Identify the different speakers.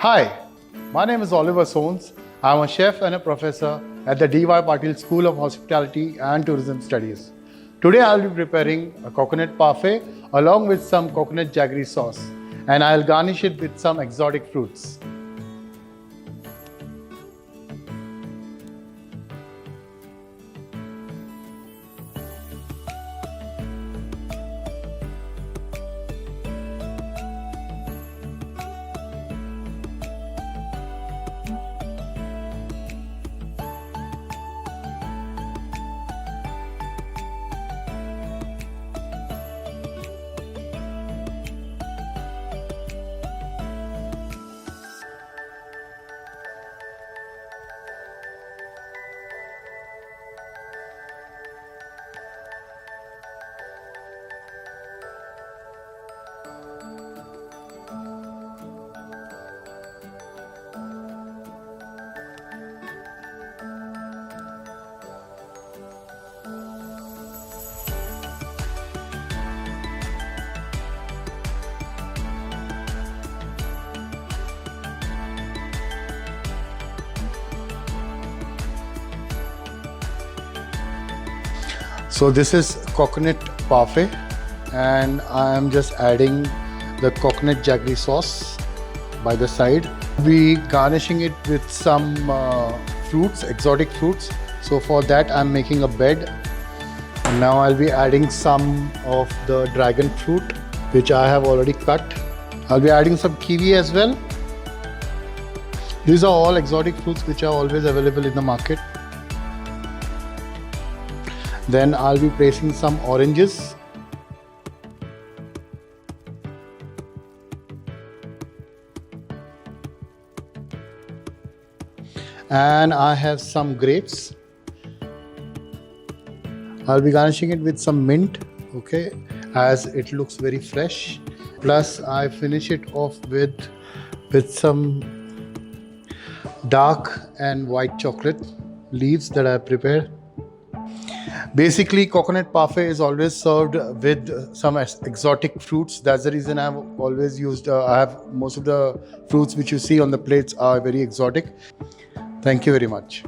Speaker 1: Hi, my name is Oliver Soans. I'm a chef and a professor at the D.Y. Patil School of Hospitality and Tourism Studies. Today I'll be preparing a coconut parfait along with some coconut jaggery sauce, and I'll garnish it with some exotic fruits. So this is coconut parfait, and I am just adding the coconut jaggery sauce by the side. Be garnishing it with some fruits, exotic fruits. So for that I'm making a bed. And now I'll be adding some of the dragon fruit which I have already cut. I'll be adding some kiwi as well. These are all exotic fruits which are always available in the market. Then I'll be placing some oranges. And I have some grapes. I'll be garnishing it with some mint, okay, as it looks very fresh. Plus I finish it off with some dark and white chocolate leaves that I prepared. Basically, coconut parfait is always served with some exotic fruits. That's the reason I've always used, I have most of the fruits which you see on the plates are very exotic. Thank you very much.